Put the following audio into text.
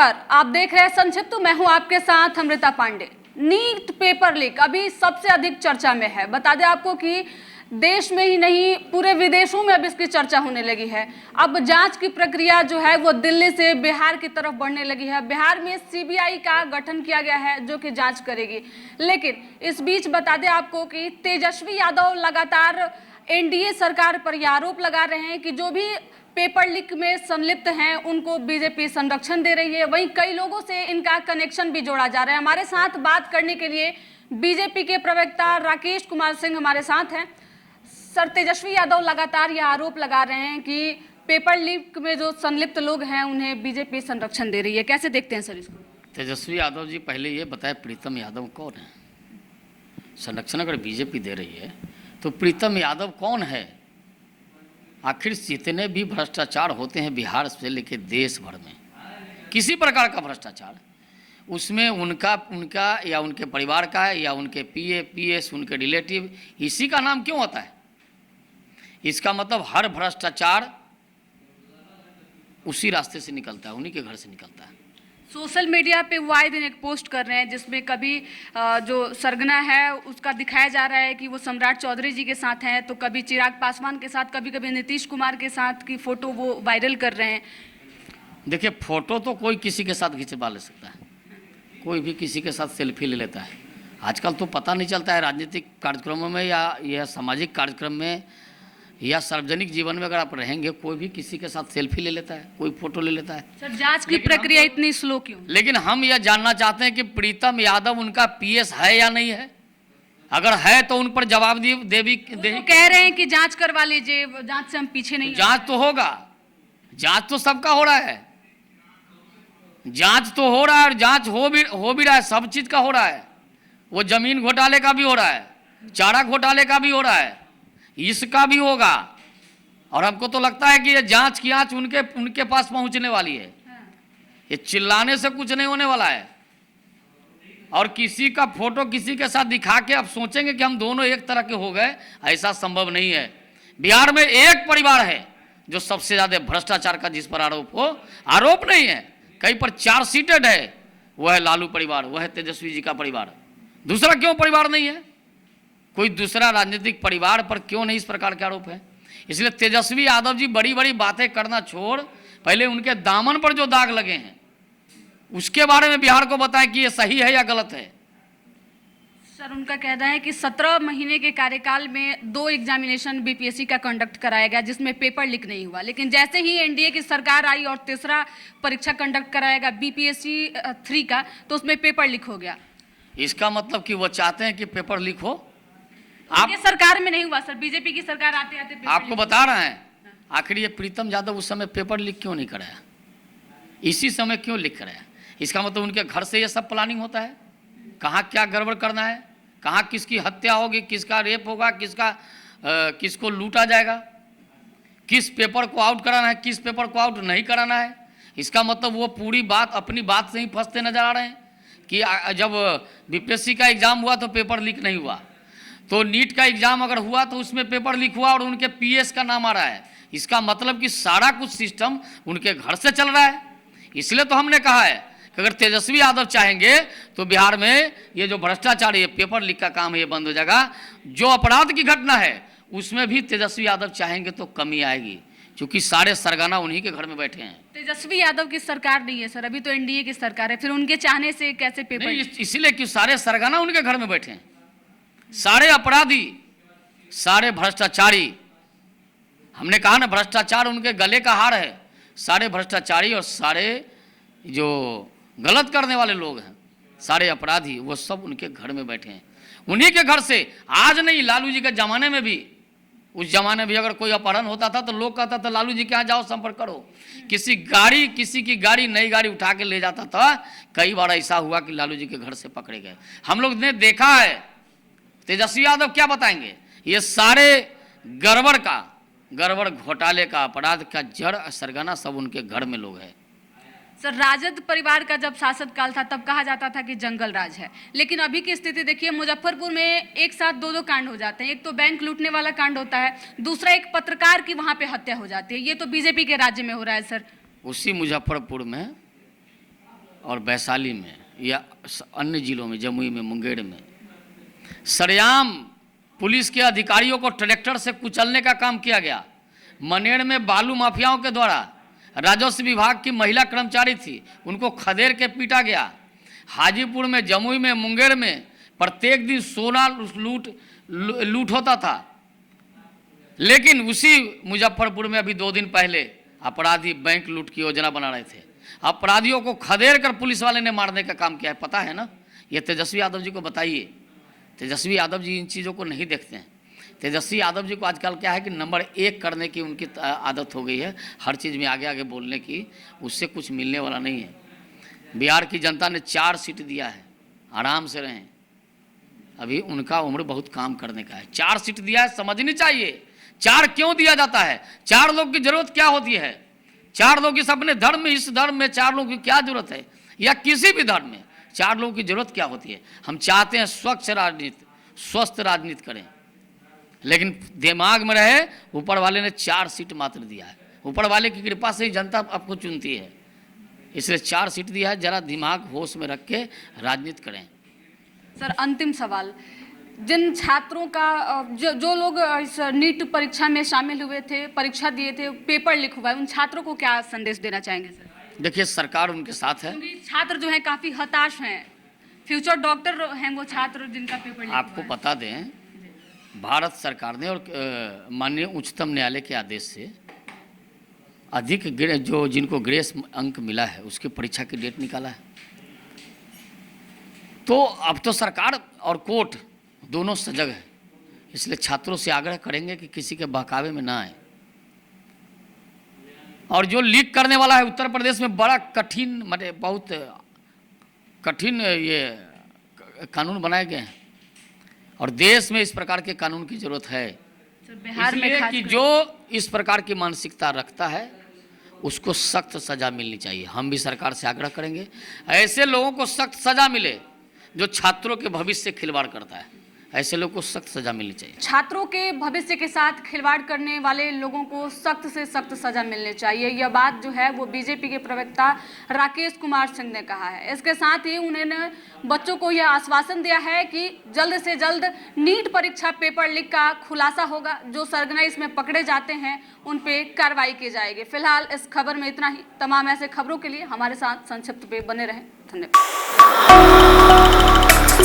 नमस्कार, आप देख रहे हैं संक्षिप्त। मैं हूं आपके साथ Amrita Pandey. NEET paper leak अभी सबसे अधिक चर्चा में है। बता दें आपको कि देश में ही नहीं पूरे विदेशों में अब इसकी चर्चा होने लगी है। अब जांच की प्रक्रिया जो है वो दिल्ली से बिहार की तरफ बढ़ने लगी है। बिहार में सीबीआई का गठन किया गया है जो कि जांच करेगी। लेकिन इस बीच बता दें आपको कि तेजस्वी यादव लगातार एनडीए सरकार पर यह आरोप लगा रहे हैं कि जो भी पेपर लीक में संलिप्त हैं उनको बीजेपी संरक्षण दे रही है। वहीं कई लोगों से इनका कनेक्शन भी जोड़ा जा रहा है। हमारे साथ बात करने के लिए बीजेपी के प्रवक्ता राकेश कुमार सिंह हमारे साथ हैं। सर, तेजस्वी यादव लगातार यह आरोप लगा रहे हैं कि पेपर लीक में जो संलिप्त लोग हैं उन्हें बीजेपी संरक्षण दे रही है। कैसे देखते हैं सर इसको? तेजस्वी यादव जी, पहले ये बताए प्रीतम यादव कौन है? संरक्षण अगर बीजेपी दे रही है तो प्रीतम यादव कौन है? आखिर जितने भी भ्रष्टाचार होते हैं बिहार से लेकर देश भर में, किसी प्रकार का भ्रष्टाचार, उसमें उनका या उनके परिवार का है या उनके पीए पीएस उनके रिलेटिव, इसी का नाम क्यों होता है? इसका मतलब हर भ्रष्टाचार उसी रास्ते से निकलता है, उन्हीं के घर से निकलता है। सोशल मीडिया पे वो आए दिन एक पोस्ट कर रहे हैं जिसमें कभी जो सरगना है उसका दिखाया जा रहा है कि वो सम्राट चौधरी जी के साथ हैं, तो कभी चिराग पासवान के साथ, कभी कभी नीतीश कुमार के साथ की फोटो वो वायरल कर रहे हैं। देखिए, फोटो तो कोई किसी के साथ खिंचवा ले सकता है, कोई भी किसी के साथ सेल्फी ले लेता है। आजकल तो पता नहीं चलता है राजनीतिक कार्यक्रमों में या यह सामाजिक कार्यक्रम में या सार्वजनिक जीवन में अगर आप रहेंगे, कोई भी किसी के साथ सेल्फी ले लेता है, कोई फोटो ले लेता है। सर, जांच की प्रक्रिया इतनी स्लो क्यों? लेकिन हम यह जानना चाहते हैं कि प्रीतम यादव उनका पीएस है या नहीं है। अगर है तो उन पर जवाब दे कह रहे हैं कि जांच करवा लीजिए, जांच से हम पीछे नहीं। जांच तो होगा, जांच तो सबका हो रहा है, जांच तो हो रहा है और जांच हो भी रहा है, सब चीज का हो रहा है। वो जमीन घोटाले का भी हो रहा है, चारा घोटाले का भी हो रहा है, इसका भी होगा। और हमको तो लगता है कि ये जांच की आंच उनके पास पहुंचने वाली है। ये चिल्लाने से कुछ नहीं होने वाला है। और किसी का फोटो किसी के साथ दिखा के अब सोचेंगे कि हम दोनों एक तरह के हो गए, ऐसा संभव नहीं है। बिहार में एक परिवार है जो सबसे ज्यादा भ्रष्टाचार का जिस पर आरोप हो, आरोप नहीं है, कहीं पर चार्जशीटेड है, वह है लालू परिवार, वह है तेजस्वी जी का परिवार। दूसरा क्यों परिवार नहीं है? कोई दूसरा राजनीतिक परिवार पर क्यों नहीं इस प्रकार के आरोप है? इसलिए तेजस्वी यादव जी बड़ी बड़ी बातें करना छोड़ पहले उनके दामन पर जो दाग लगे हैं उसके बारे में बिहार को बताएं कि ये सही है या गलत है। सर, उनका कहना है कि 17 महीने के कार्यकाल में 2 एग्जामिनेशन बीपीएससी का कंडक्ट कराया गया जिसमें पेपर लीक नहीं हुआ, लेकिन जैसे ही एनडीए की सरकार आई और तीसरा परीक्षा कंडक्ट कराया गया बीपीएससी 3 का, तो उसमें पेपर लीक हो गया। इसका मतलब कि वो चाहते हैं कि पेपर लीक हो। आपकी सरकार में नहीं हुआ सर, बीजेपी की सरकार आते आते आपको बता रहे हैं। आखिर ये प्रीतम यादव उस समय पेपर लीक क्यों नहीं कराया, इसी समय क्यों लीक कराया? इसका मतलब उनके घर से ये सब प्लानिंग होता है, कहाँ क्या गड़बड़ करना है, कहाँ किसकी हत्या होगी, किसका रेप होगा, किसको लूटा जाएगा, किस पेपर को आउट कराना है, किस पेपर को आउट नहीं कराना है। इसका मतलब वो पूरी बात अपनी बात से ही फंसते नजर आ रहे हैं कि जब बीपीएससी का एग्जाम हुआ तो पेपर लीक नहीं हुआ, तो नीट का एग्जाम अगर हुआ तो उसमें पेपर लीक हुआ और उनके पीएस का नाम आ रहा है। इसका मतलब कि सारा कुछ सिस्टम उनके घर से चल रहा है। इसलिए तो हमने कहा है कि अगर तेजस्वी यादव चाहेंगे तो बिहार में ये जो भ्रष्टाचार, ये पेपर लीक का काम है, ये बंद हो जाएगा। जो अपराध की घटना है उसमें भी तेजस्वी यादव चाहेंगे तो कमी आएगी, क्योंकि सारे सरगना उन्हीं के घर में बैठे हैं। तेजस्वी यादव की सरकार नहीं है सर, अभी तो एनडीए की सरकार है, फिर उनके चाहने से कैसे पेपर? इसीलिए कि सारे सरगना उनके घर में बैठे हैं, सारे अपराधी, सारे भ्रष्टाचारी। हमने कहा ना, भ्रष्टाचार उनके गले का हार है। सारे भ्रष्टाचारी और सारे जो गलत करने वाले लोग हैं, सारे अपराधी, वो सब उनके घर में बैठे हैं। उन्हीं के घर से, आज नहीं, लालू जी के जमाने में भी, उस जमाने में भी अगर कोई अपहरण होता था तो लोग कहता था लालू जी के यहाँ जाओ, संपर्क करो। किसी की गाड़ी, नई गाड़ी उठा के ले जाता था। कई बार ऐसा हुआ कि लालू जी के घर से पकड़े गए, हम लोग ने देखा है। तेजस्वी यादव क्या बताएंगे? ये सारे गड़बड़ घोटाले का, अपराध का जड़ सरगना सब उनके घर में लोग हैं। सर, राजद परिवार का जब शासक काल था तब कहा जाता था कि जंगल राज है, लेकिन अभी की स्थिति देखिए, मुजफ्फरपुर में एक साथ 2 कांड हो जाते हैं। एक तो बैंक लूटने वाला कांड होता है, दूसरा एक पत्रकार की वहां पे हत्या हो जाती है। ये तो बीजेपी के राज्य में हो रहा है सर। उसी मुजफ्फरपुर में और वैशाली में या अन्य जिलों में, जमुई में, मुंगेर में सरेआम पुलिस के अधिकारियों को ट्रैक्टर से कुचलने का काम किया गया। मनेर में बालू माफियाओं के द्वारा राजस्व विभाग की महिला कर्मचारी थी, उनको खदेड़ के पीटा गया। हाजीपुर में, जमुई में, मुंगेर में प्रत्येक दिन सोना लूट होता था। लेकिन उसी मुजफ्फरपुर में अभी 2 दिन पहले अपराधी बैंक लूट की योजना बना रहे थे। अपराधियों को खदेड़ कर पुलिस वाले ने मारने का काम किया है, पता है ना? ये तेजस्वी यादव जी को बताइए। तेजस्वी यादव जी इन चीज़ों को नहीं देखते हैं। तेजस्वी यादव जी को आजकल क्या है कि नंबर 1 करने की उनकी आदत हो गई है, हर चीज़ में आगे आगे बोलने की, उससे कुछ मिलने वाला नहीं है। बिहार की जनता ने 4 सीट दिया है, आराम से रहें, अभी उनका उम्र बहुत काम करने का है। 4 सीट दिया है, समझनी चाहिए 4 क्यों दिया जाता है, 4 लोग की जरूरत क्या होती है, 4 लोग इस अपने धर्म में, इस धर्म में 4 लोगों की क्या जरूरत है, या किसी भी धर्म में 4 लोगों की जरूरत क्या होती है। हम चाहते हैं स्वच्छ राजनीति, स्वस्थ राजनीति करें, लेकिन दिमाग में रहे ऊपर वाले ने 4 सीट मात्र दिया है। ऊपर वाले की कृपा से ही जनता आपको चुनती है, इसलिए 4 सीट दिया है। जरा दिमाग होश में रख के राजनीति करें। सर, अंतिम सवाल, जिन छात्रों का जो लोग इस नीट परीक्षा में शामिल हुए थे, परीक्षा दिए थे, पेपर लीक हुआ है, उन छात्रों को क्या संदेश देना चाहेंगे सर? देखिए, सरकार उनके साथ है। क्योंकि छात्र जो हैं काफ़ी हताश हैं, फ्यूचर डॉक्टर हैं वो छात्र जिनका पेपर लीक आपको हुआ है। बता दें, भारत सरकार ने और माननीय उच्चतम न्यायालय के आदेश से अधिक जो जिनको ग्रेस अंक मिला है उसकी परीक्षा की डेट निकाला है। तो अब तो सरकार और कोर्ट दोनों सजग है, इसलिए छात्रों से आग्रह करेंगे कि किसी के बहकावे में ना आए। और जो लीक करने वाला है, उत्तर प्रदेश में बड़ा कठिन, मतलब बहुत कठिन ये कानून बनाए गए हैं और देश में इस प्रकार के कानून की जरूरत है। बिहार में कि जो इस प्रकार की मानसिकता रखता है उसको सख्त सजा मिलनी चाहिए। हम भी सरकार से आग्रह करेंगे ऐसे लोगों को सख्त सजा मिले जो छात्रों के भविष्य से खिलवाड़ करता है, ऐसे लोगों को सख्त सजा मिलनी चाहिए। छात्रों के भविष्य के साथ खिलवाड़ करने वाले लोगों को सख्त से सख्त सजा मिलनी चाहिए, यह बात जो है वो बीजेपी के प्रवक्ता राकेश कुमार सिंह ने कहा है। इसके साथ ही उन्होंने बच्चों को यह आश्वासन दिया है कि जल्द से जल्द नीट परीक्षा पेपर लीक का खुलासा होगा, जो सरगना इसमें पकड़े जाते हैं उन पे कार्रवाई की जाएगी। फिलहाल इस खबर में इतना ही। तमाम ऐसे खबरों के लिए हमारे साथ संक्षिप्त पे बने रहें। धन्यवाद।